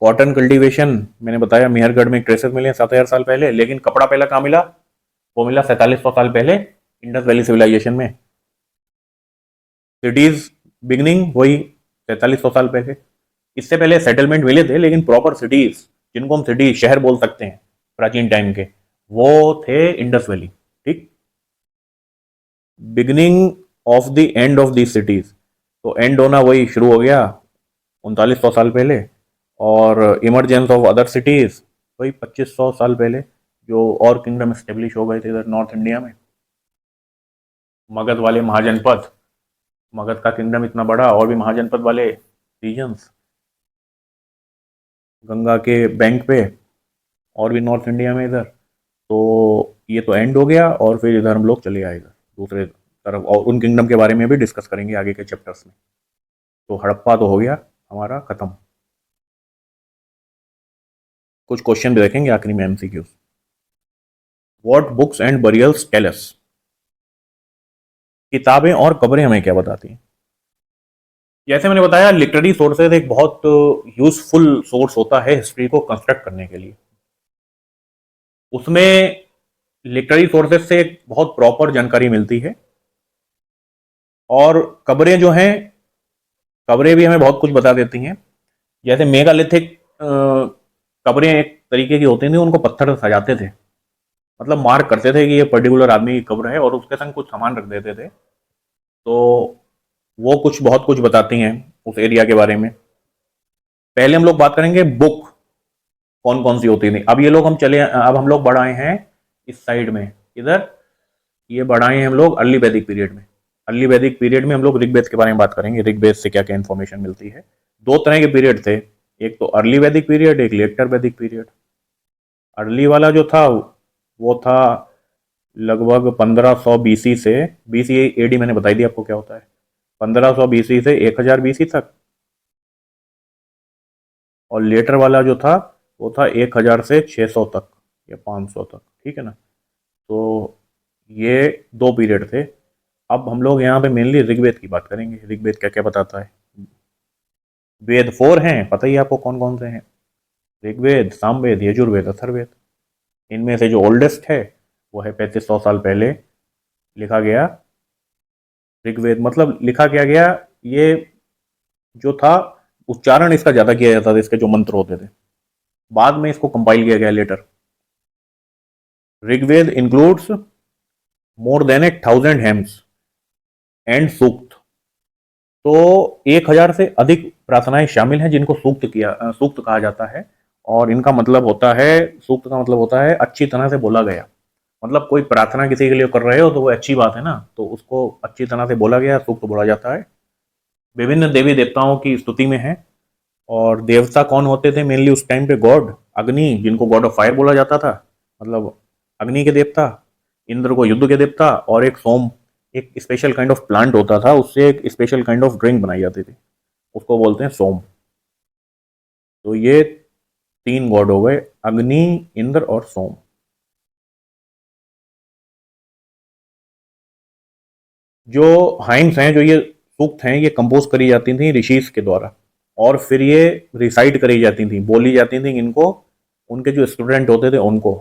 कॉटन कल्टीवेशन मैंने बताया, मेहरगढ़ में ट्रेसेस मिले 7000 साल पहले, लेकिन कपड़ा पहला कहाँ मिला? वो मिला 4700 साल पहले इंडस वैली सिविलाइजेशन में। सिटीज बिगनिंग वही 4300 साल पहले। इससे पहले सेटलमेंट मिले थे, लेकिन प्रॉपर सिटीज, जिनको हम सिटी शहर बोल सकते हैं प्राचीन टाइम के, वो थे इंडस वैली। ठीक। Beginning of the end of the cities, तो एंड होना वही शुरू हो गया 3900 साल पहले, और इमरजेंस ऑफ अदर सिटीज वही 2500 साल पहले, जो और किंगडम स्टेब्लिश हो गए थे इधर नॉर्थ इंडिया में। मगध वाले महाजनपद, मगध का किंगडम इतना बड़ा, और भी महाजनपद वाले रीजन्स गंगा के बैंक पे, और भी नॉर्थ इंडिया में इधर। तो ये तो एंड हो गया, और फिर इधर हम लोग चले आए इधर दूसरे तरफ, और उन किंगडम के बारे में भी डिस्कस करेंगे आगे के चैप्टर्स में। तो हड़प्पा तो हो गया हमारा खत्म। कुछ क्वेश्चन भी देखेंगे आखिरी में MCQs. What books and burials tell us, किताबें और कब्रें हमें क्या बताती हैं। जैसे मैंने बताया, लिटरेरी सोर्सेज एक बहुत यूजफुल सोर्स होता है हिस्ट्री को कंस्ट्रक्ट करने के लिए। उसमें लिटरेरी सोर्सेज से एक बहुत प्रॉपर जानकारी मिलती है, और कब्रें जो हैं, कब्रें भी हमें बहुत कुछ बता देती हैं। जैसे मेगालिथिक कब्रें एक तरीके की होती थी, उनको पत्थर से सजाते थे, मतलब मार्क करते थे कि ये पर्टिकुलर आदमी की कब्र है, और उसके संग कुछ सामान रख देते थे। तो वो कुछ बहुत कुछ बताती हैं उस एरिया के बारे में। पहले हम लोग बात करेंगे बुक कौन कौन सी होती थी। अब हम लोग बढ़ आए हैं इस साइड में, इधर ये बढ़ाए हैं हम लोग अर्ली वैदिक पीरियड में। अर्ली वैदिक पीरियड में हम लोग ऋग्वेद के बारे में बात करेंगे, ऋग्वेद से क्या क्या इन्फॉर्मेशन मिलती है। दो तरह के पीरियड थे, एक तो अर्ली वैदिक पीरियड, एक लेटर वैदिक पीरियड। अर्ली वाला जो था वो था लगभग 1500 बीसी से, बीसी एडी मैंने बताई दी आपको क्या होता है, 1500 बीसी से 1000 बीसी तक। और लेटर वाला जो था वो था 1000 से 600 तक या 500 तक, ठीक है ना। तो ये दो पीरियड थे। अब हम लोग यहाँ पे मेनली ऋग्वेद की बात करेंगे, ऋग्वेद क्या क्या बताता है। वेद 4 हैं, पता ही आपको कौन कौन से हैं, ऋग्वेद, सामवेद, यजुर्वेद, अथर्ववेद। इनमें से जो ओल्डेस्ट है वो है 3500 साल पहले लिखा गया ऋग्वेद। मतलब लिखा क्या गया, ये जो था उच्चारण इसका ज़्यादा किया जाता था, इसके जो मंत्र होते थे। बाद में इसको कंपाइल किया गया later. Rigveda includes more than 1000 hymns and sukta. तो 1000 से अधिक प्रार्थनाएं शामिल हैं जिनको सूक्त कहा जाता है। और इनका मतलब होता है, सूक्त का मतलब होता है अच्छी तरह से बोला गया। मतलब कोई प्रार्थना किसी के लिए कर रहे हो तो वो अच्छी बात है ना, तो उसको अच्छी तरह से बोला गया, सूक्त बोला जाता है। विभिन्न देवी देवताओं की स्तुति में है। और देवता कौन होते थे मेनली उस टाइम पे, गॉड अग्नि, जिनको गॉड ऑफ फायर बोला जाता था, मतलब अग्नि के देवता। इंद्र को युद्ध के देवता। और एक सोम, एक स्पेशल काइंड ऑफ प्लांट होता था, उससे एक स्पेशल काइंड ऑफ ड्रिंक बनाई जाती थी, उसको बोलते हैं सोम। तो ये 3 गॉड हो गए, अग्नि, इंद्र और सोम। जो हाइम्स हैं, जो ये सूक्त हैं, ये कंपोज करी जाती थी ऋषिस के द्वारा, और फिर ये रिसाइट करी जाती थी, बोली जाती थी इनको, उनके जो स्टूडेंट होते थे उनको,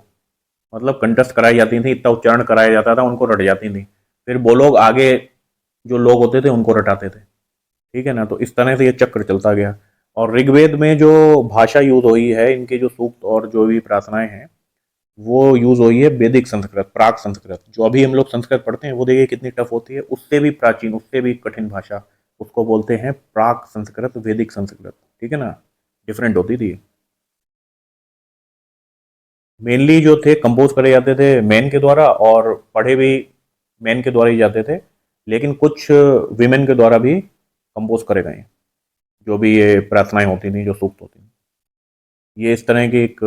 मतलब कंटेस्ट कराई जाती थी, इतना उच्चारण कराया जाता था, उनको रट जाती थी। फिर वो लोग आगे जो लोग होते थे उनको रटाते थे, ठीक है ना। तो इस तरह से ये चक्र चलता गया। और ऋग्वेद में जो भाषा यूज हुई है, इनके जो सूक्त और जो भी प्रार्थनाएं हैं, वो यूज हुई है वैदिक संस्कृत, प्राक संस्कृत। जो अभी हम लोग संस्कृत पढ़ते हैं वो देखिए कितनी टफ होती है, उससे भी प्राचीन, उससे भी कठिन भाषा, उसको बोलते हैं प्राक संस्कृत, वैदिक संस्कृत, ठीक है ना। डिफरेंट होती थी। मेनली जो थे कंपोज करे जाते थे मैन के द्वारा, और पढ़े भी मैन के द्वारा ही जाते थे, लेकिन कुछ विमेन के द्वारा भी कंपोज करे गए, जो भी ये प्रार्थनाएं होती थी, जो सूक्त होती थी। ये इस तरह की एक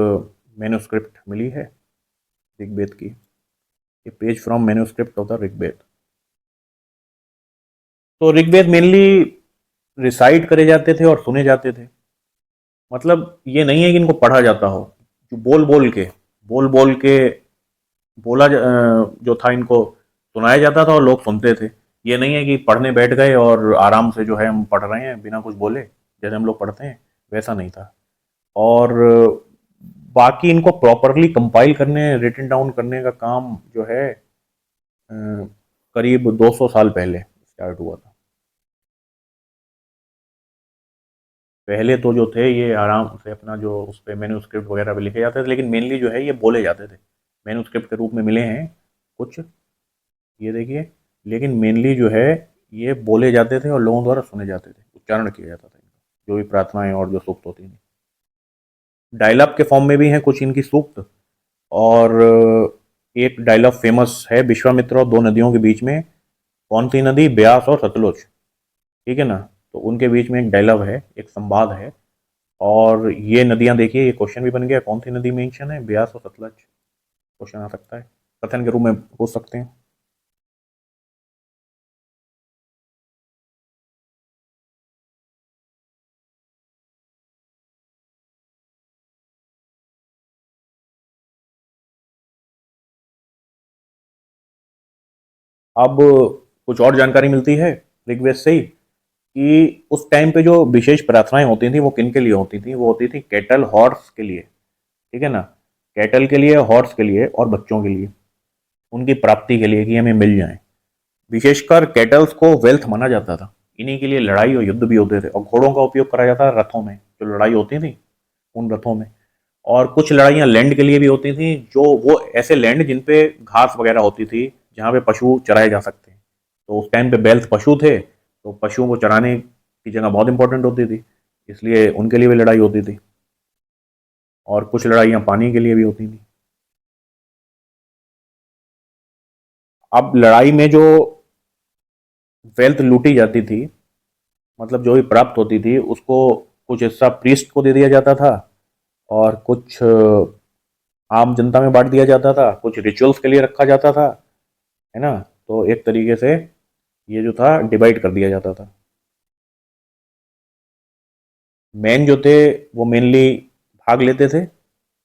मैन्युस्क्रिप्ट मिली है ऋग्वेद की, ये page from manuscript of the Rigveda. तो ऋग्वेद मेनली रिसाइट करे जाते थे और सुने जाते थे। मतलब ये नहीं है कि इनको पढ़ा जाता हो, जो बोल बोल के जो था इनको सुनाया जाता था और लोग सुनते थे। ये नहीं है कि पढ़ने बैठ गए और आराम से जो है हम पढ़ रहे हैं बिना कुछ बोले, जैसे हम लोग पढ़ते हैं, वैसा नहीं था। और बाकी इनको प्रॉपरली कंपाइल करने, रिटन डाउन करने का काम जो है करीब 200 साल पहले स्टार्ट हुआ था। पहले तो जो थे ये आराम से अपना जो उस पर मैन्युस्क्रिप्ट वगैरह पे लिखे जाते थे, लेकिन मेनली जो है ये बोले जाते थे, मैन्युस्क्रिप्ट के रूप में मिले हैं कुछ, ये देखिए। लेकिन मेनली जो है ये बोले जाते थे और लोगों द्वारा सुने जाते थे, उच्चारण किया जाता था इनका, जो भी प्रार्थनाएं और जो सूक्त होती थी। डायलॉग के फॉर्म में भी हैं कुछ इनकी सूक्त। और एक डायलॉग फेमस है, विश्वामित्र और 2 नदियों के बीच में कौन सी नदी? ब्यास और सतलुज, ठीक है ना। तो उनके बीच में एक डायलॉग है, एक संवाद है, और ये नदियां देखिए, ये क्वेश्चन भी बन गया, कौन सी नदी मेंशन है? ब्यास और सतलज, क्वेश्चन आ सकता है, कथन के रूप में पूछ सकते हैं। अब कुछ और जानकारी मिलती है ऋग्वेद से ही कि उस टाइम पे जो विशेष प्रार्थनाएं होती थी वो किन के लिए होती थी? वो होती थी कैटल हॉर्स के लिए, ठीक है ना। कैटल के लिए, हॉर्स के लिए और बच्चों के लिए, उनकी प्राप्ति के लिए कि हमें मिल जाए। विशेषकर कैटल्स को वेल्थ माना जाता था, इन्हीं के लिए लड़ाई और युद्ध भी होते थे, और घोड़ों का उपयोग करा जाता था रथों में, जो लड़ाई होती थी उन रथों में। और कुछ लड़ाइयाँ लैंड के लिए भी होती थी, जो वो ऐसे लैंड जिन पे घास वगैरह होती थी, जहाँ पे पशु चराए जा सकते हैं। तो उस टाइम पे बैल्स पशु थे, तो पशुओं को चराने की जगह बहुत इंपॉर्टेंट होती थी, इसलिए उनके लिए भी लड़ाई होती थी। और कुछ लड़ाइयाँ पानी के लिए भी होती थी। अब लड़ाई में जो वेल्थ लूटी जाती थी, मतलब जो भी प्राप्त होती थी, उसको कुछ हिस्सा प्रीस्ट को दे दिया जाता था, और कुछ आम जनता में बांट दिया जाता था, कुछ रिचुअल्स के लिए रखा जाता था, है ना। तो एक तरीके से ये जो था डिवाइड कर दिया जाता था। मैन जो थे वो मेनली भाग लेते थे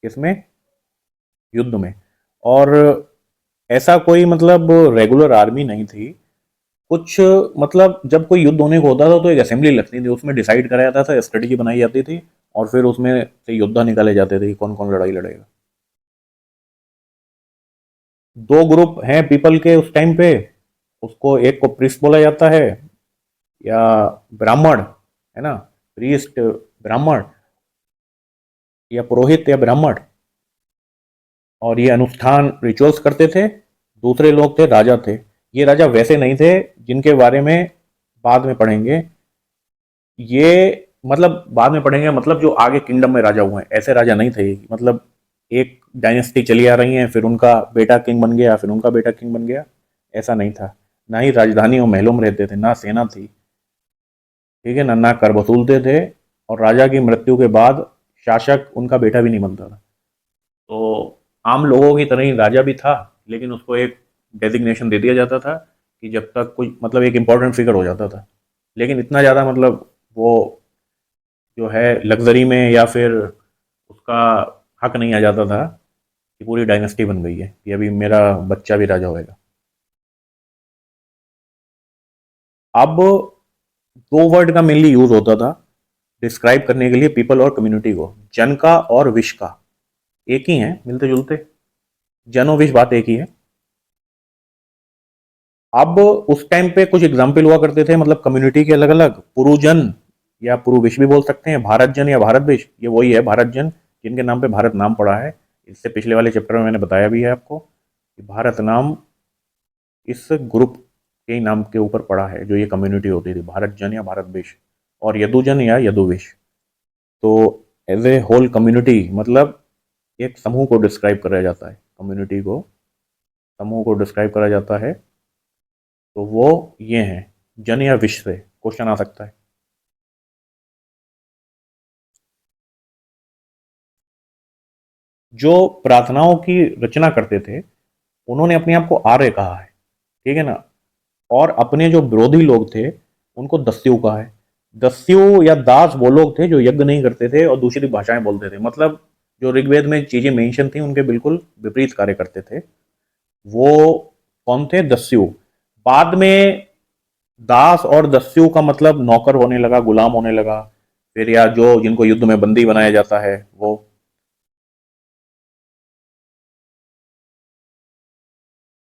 इसमें, युद्ध में। और ऐसा कोई मतलब रेगुलर आर्मी नहीं थी। कुछ मतलब जब कोई युद्ध होने को होता था तो एक असेंबली लगती थी, उसमें डिसाइड कराया जाता था, स्ट्रेटेजी बनाई जाती थी, और फिर उसमें से योद्धा निकाले जाते थे कि कौन कौन लड़ाई लड़ेगा। दो ग्रुप हैं पीपल के उस टाइम पे, उसको एक को प्रीस्ट बोला जाता है, या ब्राह्मण, है ना, प्रीस्ट, ब्राह्मण, या पुरोहित या ब्राह्मण। और ये अनुष्ठान रिचुअल्स करते थे। दूसरे लोग थे, राजा थे। ये राजा वैसे नहीं थे जिनके बारे में बाद में पढ़ेंगे, ये मतलब बाद में पढ़ेंगे, मतलब जो आगे किंगडम में राजा हुए हैं, ऐसे राजा नहीं थे। मतलब एक डायनेस्टी चली आ रही है, फिर उनका बेटा किंग बन गया, फिर उनका बेटा किंग बन गया, ऐसा नहीं था। ना ही राजधानी और महलों में रहते थे, ना सेना थी, ठीक है ना, ना कर वसूलते थे। और राजा की मृत्यु के बाद शासक उनका बेटा भी नहीं बनता था। तो आम लोगों की तरह ही राजा भी था, लेकिन उसको एक डेजिग्नेशन दे दिया जाता था कि जब तक कोई मतलब एक इम्पोर्टेंट फिगर हो जाता था, लेकिन इतना ज़्यादा मतलब वो जो है लग्जरी में या फिर उसका हक नहीं आ जाता था कि पूरी डायनेस्टी बन गई है कि अभी मेरा बच्चा भी राजा होएगा। अब दो वर्ड का मेनली यूज होता था डिस्क्राइब करने के लिए पीपल और कम्युनिटी को, जन का और विश का। एक ही है, मिलते जुलते, जन और विश बात एक ही है। अब उस टाइम पे कुछ एग्जाम्पल हुआ करते थे, मतलब कम्युनिटी के अलग अलग, पुरुजन या पुरुविश भी बोल सकते हैं, भारत जन या भारत विश, ये वही है भारत जन, जिनके नाम पे भारत नाम पड़ा है। इससे पिछले वाले चैप्टर में मैंने बताया भी है आपको कि भारत नाम इस ग्रुप के नाम के ऊपर पड़ा है, जो ये कम्युनिटी होती थी, भारत जन या भारत विश, और यदुजन या यदुविश। तो एज ए होल कम्युनिटी, मतलब एक समूह को डिस्क्राइब करा जाता है, कम्युनिटी को, समूह को डिस्क्राइब करा जाता है। तो वो ये हैं, जन या विश्व से क्वेश्चन आ सकता है। जो प्रार्थनाओं की रचना करते थे, उन्होंने अपने आप को आर्य कहा है, ठीक है ना। और अपने जो विरोधी लोग थे उनको दस्यु कहा है। दस्यु या दास वो लोग थे जो यज्ञ नहीं करते थे और दूसरी भाषाएं बोलते थे, मतलब जो ऋग्वेद में चीजें मेंशन थी उनके बिल्कुल विपरीत कार्य करते थे। वो कौन थे? दस्यु। बाद में दास और दस्यु का मतलब नौकर होने लगा, गुलाम होने लगा, फिर या जो जिनको युद्ध में बंदी बनाया जाता है वो।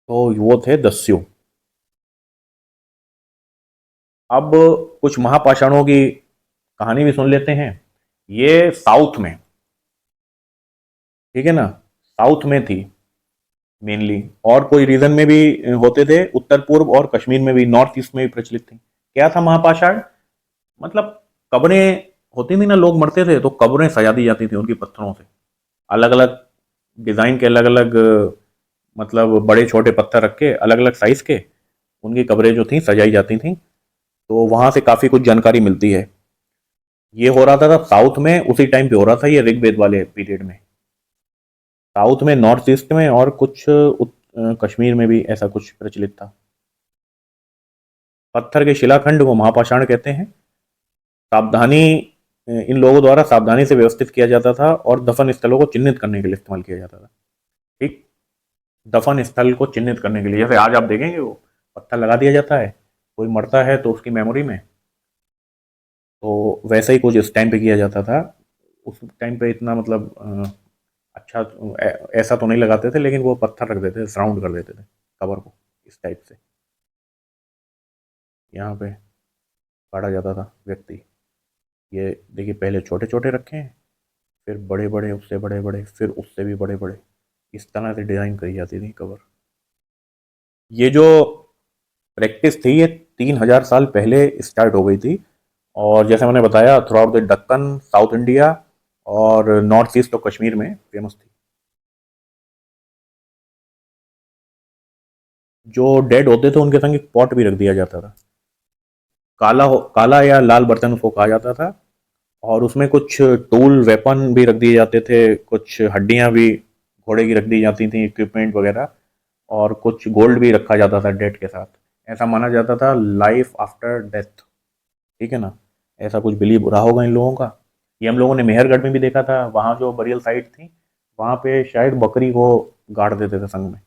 तो वो थे दस्यु। अब कुछ महापाषाणों की कहानी भी सुन लेते हैं। ये साउथ में, ठीक है ना, साउथ में थी मेनली, और कोई रीजन में भी होते थे, उत्तर पूर्व और कश्मीर में भी, नॉर्थ ईस्ट में भी प्रचलित थी। क्या था महापाषाण? मतलब कब्रें होती थी ना, लोग मरते थे तो कब्रें सजा दी जाती थी उनकी पत्थरों से, अलग अलग डिजाइन के, अलग अलग मतलब बड़े छोटे पत्थर रख के, अलग अलग साइज के, उनकी कब्रें जो थी सजाई जाती थी, तो वहाँ से काफ़ी कुछ जानकारी मिलती है। ये हो रहा था साउथ में, उसी टाइम पे हो रहा था ये ऋग्वेद वाले पीरियड में। साउथ में, नॉर्थ ईस्ट में और कुछ कश्मीर में भी ऐसा कुछ प्रचलित था। पत्थर के शिलाखंड को महापाषाण कहते हैं। सावधानी, इन लोगों द्वारा सावधानी से व्यवस्थित किया जाता था और दफन स्थलों को चिन्हित करने के लिए इस्तेमाल किया जाता था। ठीक, दफन स्थल को चिन्हित करने के लिए, जैसे आज आप देखेंगे वो पत्थर लगा दिया जाता है, कोई मरता है तो उसकी मेमोरी में, तो वैसा ही कुछ इस टाइम पे किया जाता था। उस टाइम पे इतना मतलब अच्छा ऐसा तो नहीं लगाते थे, लेकिन वो पत्थर रख देते थे, सराउंड कर देते थे कवर को इस टाइप से। यहाँ पे काटा जाता था व्यक्ति। ये देखिए, पहले छोटे छोटे रखे हैं, फिर बड़े बड़े, उससे बड़े बड़े, फिर उससे भी बड़े बड़े, इस तरह से डिज़ाइन करी जाती थी कवर। ये जो प्रैक्टिस थी ये 3000 साल पहले स्टार्ट हो गई थी, और जैसे मैंने बताया through out the Deccan, south India और नॉर्थ ईस्ट और कश्मीर में फेमस थी। जो डेड होते थे उनके संग एक पॉट भी रख दिया जाता था, काला या लाल बर्तन उसको कहा जाता था, और उसमें कुछ टूल वेपन भी रख दिए जाते थे, कुछ हड्डियां भी घोड़े की रख दी जाती थी, इक्विपमेंट वगैरह, और कुछ गोल्ड भी रखा जाता था डेड के साथ। ऐसा माना जाता था लाइफ आफ्टर डेथ। ठीक है ना, ऐसा कुछ बिलीव रहा होगा इन लोगों का। ये हम लोगों ने मेहरगढ़ में भी देखा था, वहाँ जो बरियल साइट थी वहाँ पे शायद बकरी को गाड़ देते थे संग में।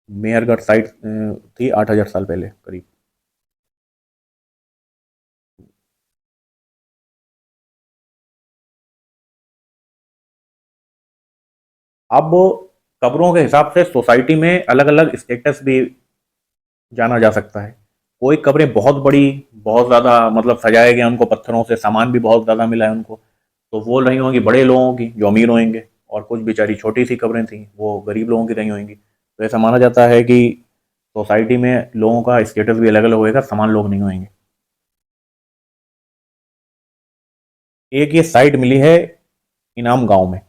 मेहरगढ़ साइट थी 8000 साल पहले करीब। अब कब्रों के हिसाब से सोसाइटी में अलग अलग स्टेटस भी जाना जा सकता है। कोई कब्रें बहुत बड़ी, बहुत ज़्यादा मतलब सजाया गया उनको पत्थरों से, सामान भी बहुत ज़्यादा मिला है उनको, तो वो रही होंगी बड़े लोगों की जो अमीर होंगे, और कुछ बेचारी छोटी सी कब्रें थी वो गरीब लोगों की रही होंगी। तो ऐसा माना जाता है कि सोसाइटी में लोगों का स्टेटस भी अलग अलग होएगा, समान लोग नहीं होंगे। एक ये साइट मिली है इनाम गांव में।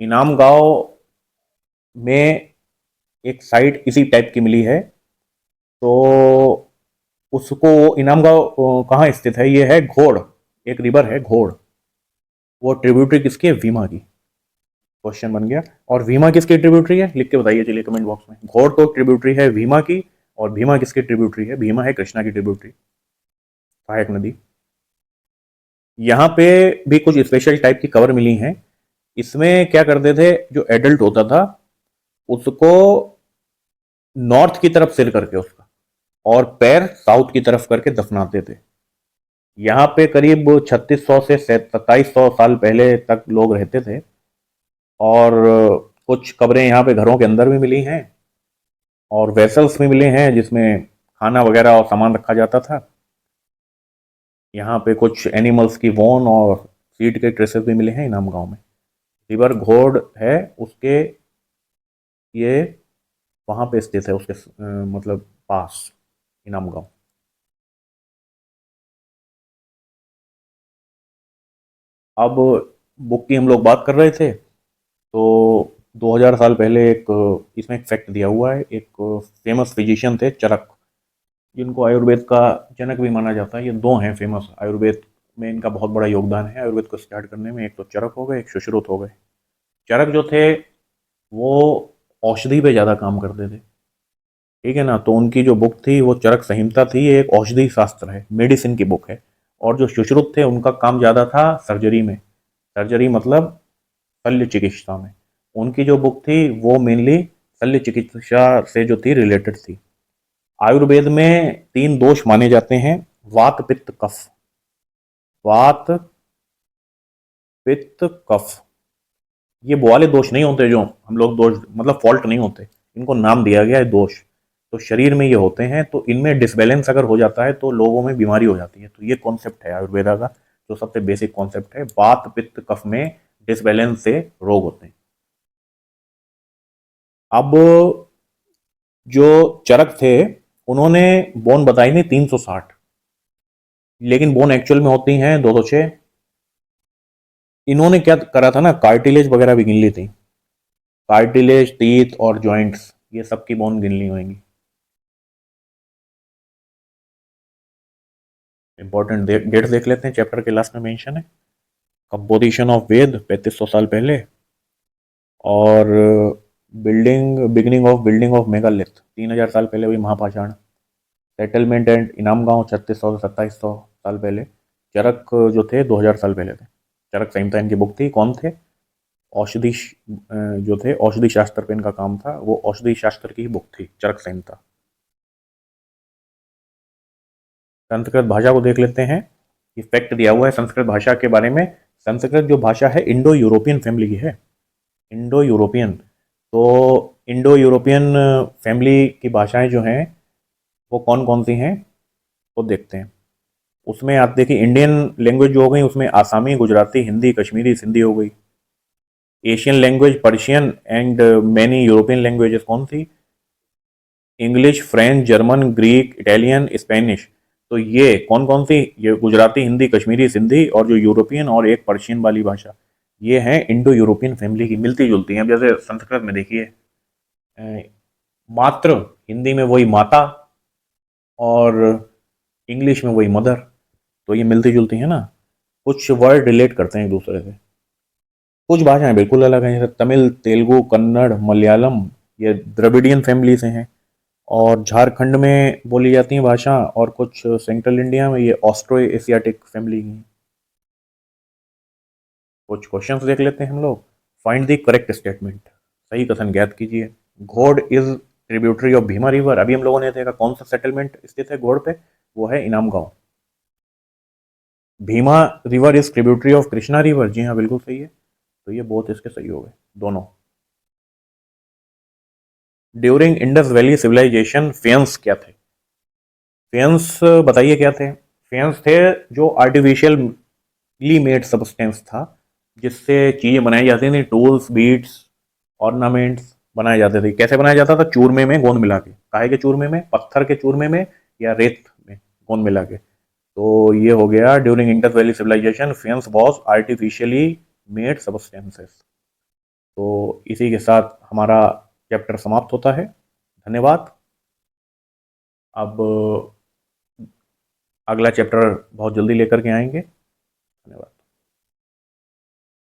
इनाम गांव में एक साइट इसी टाइप की मिली है, तो उसको, इनाम गांव कहाँ स्थित है, ये है घोड़, एक रिवर है घोड़। वो ट्रिब्यूटरी किसकी है, भीमा की। क्वेश्चन बन गया। और भीमा किसकी ट्रिब्यूटरी है, लिख के बताइए चलिए कमेंट बॉक्स में। घोड़ तो ट्रिब्यूटरी है भीमा की, और भीमा किसकी ट्रिब्यूटरी है, भीमा है कृष्णा की ट्रिब्यूटरी, सहायक नदी। यहाँ पे भी कुछ स्पेशल टाइप की कवर मिली हैं। इसमें क्या करते थे, जो एडल्ट होता था उसको नॉर्थ की तरफ सिर करके उसका, और पैर साउथ की तरफ करके दफनाते थे। यहाँ पे करीब 3600 से 2700 साल पहले तक लोग रहते थे, और कुछ कब्रें यहाँ पे घरों के अंदर भी मिली हैं, और वेसल्स भी मिले हैं जिसमें खाना वगैरह और सामान रखा जाता था। यहाँ पे कुछ एनिमल्स की बोन और सीट के ट्रेसेस भी मिले हैं इनाम गांव में। रिवर घोड़ है उसके, ये वहाँ पे स्थित है उसके मतलब पास, इनाम गांव। अब बुक की हम लोग बात कर रहे थे, तो 2000 साल पहले एक इसमें एक फैक्ट दिया हुआ है। एक फेमस फिजिशियन थे चरक, जिनको आयुर्वेद का जनक भी माना जाता है। ये दो हैं फेमस, आयुर्वेद में इनका बहुत बड़ा योगदान है आयुर्वेद को स्टार्ट करने में। एक तो चरक हो गए, एक सुश्रुत हो गए। चरक जो थे वो औषधि पे ज़्यादा काम करते थे, ठीक है ना, तो उनकी जो बुक थी वो चरक संहिता थी, ये एक औषधि शास्त्र है, मेडिसिन की बुक है। और जो सुश्रुत थे उनका काम ज़्यादा था सर्जरी में, सर्जरी मतलब शल्य चिकित्सा में। उनकी जो बुक थी वो मेनली शल्य चिकित्सा से जो थी रिलेटेड थी। आयुर्वेद में 3 दोष माने जाते हैं, वात पित्त कफ। वात पित्त कफ, ये वो वाले दोष नहीं होते जो हम लोग दोष मतलब फॉल्ट नहीं होते, इनको नाम दिया गया है दोष। तो शरीर में ये होते हैं, तो इनमें डिसबैलेंस अगर हो जाता है तो लोगों में बीमारी हो जाती है। तो ये कॉन्सेप्ट है आयुर्वेदा का, जो सबसे बेसिक कॉन्सेप्ट है, वात पित्त कफ में डिसबैलेंस से रोग होते हैं। अब जो चरक थे उन्होंने बोन बताई थी 360, लेकिन बोन एक्चुअल में होती हैं 206। इन्होंने क्या करा था ना, कार्टिलेज वगैरह भी गिन ली थी, कार्टिलेज, टीथ और जॉइंट्स, ये सब की बोन गिन ली होंगी। इंपॉर्टेंट डेट्स देख लेते हैं, चैप्टर के लास्ट में मेंशन है कंपोजिशन ऑफ वेद 3500 साल पहले, और बिल्डिंग ऑफ मेगालिथ 3000 साल पहले हुई महापाषाण, सेटलमेंट एंड इनाम गांव 3600 से 2700 साल पहले, चरक जो थे 2000 साल पहले थे, चरक संहिता इनकी बुक थी। कौन थे? औषधि जो थे औषधि शास्त्र पे इनका काम था, वो औषधि शास्त्र की बुक थी चरक संहिता। संस्कृत भाषा को देख लेते हैं, ये फैक्ट दिया हुआ है संस्कृत भाषा के बारे में। संस्कृत जो भाषा है इंडो यूरोपियन फैमिली की है, इंडो यूरोपियन। तो इंडो यूरोपियन फैमिली की भाषाएं जो हैं वो कौन कौन सी हैं तो देखते हैं। उसमें आप देखिए इंडियन लैंग्वेज जो हो गई उसमें आसामी, गुजराती, हिंदी, कश्मीरी, सिंधी हो गई। Asian language Persian and many European languages कौन सी? English, French, German, Greek, Italian, Spanish. तो ये कौन कौन सी? ये गुजराती, हिंदी, कश्मीरी, सिंधी और जो यूरोपियन और एक पर्शियन वाली भाषा, ये हैं इंडो यूरोपियन फैमिली की, मिलती जुलती हैं। अब जैसे संस्कृत में देखिए मातृ, हिंदी में वही माता और इंग्लिश में वही मदर, तो ये मिलती जुलती हैं ना, कुछ वर्ड रिलेट करते हैं एक दूसरे से। कुछ भाषाएं बिल्कुल अलग हैं, जैसे तमिल, तेलुगु, कन्नड़, मलयालम, ये द्रविडियन फैमिली से हैं, और झारखंड में बोली जाती हैं भाषा, और कुछ सेंट्रल इंडिया में ये ऑस्ट्रो एशियाटिक फैमिली की हैं। कुछ क्वेश्चंस देख लेते हैं हम लोग। फाइंड द करेक्ट स्टेटमेंट, सही कथन ज्ञात कीजिए। घोड़ is tributary of Bhima river, अभी हम लोगों ने देखा कौन सा सेटलमेंट स्थित है घोड़ पे, वो है Inamgaon. Bhima river is tributary of Krishna river, जी हाँ बिल्कुल सही है। तो ये बहुत इसके सही हो गए दोनों। During Indus valley civilization faience क्या थे? फेंस बताइए क्या थे? फेंस थे जो आर्टिफिशियली मेड सब्सटेंस था, जिससे चीजें बनाई जाती थी, टूल्स, बीड्स, ऑर्नामेंट्स बनाए जाते थे। कैसे बनाया जाता था? चूरमे में गोंद मिला के। काहे के चूरमे में? पत्थर के चूरमे में या रेत में गोंद मिला के। तो ये हो गया during Indus valley civilization faience was artificially made substances. तो इसी के साथ हमारा चैप्टर समाप्त होता है। धन्यवाद। अब अगला चैप्टर बहुत जल्दी लेकर के आएंगे। धन्यवाद।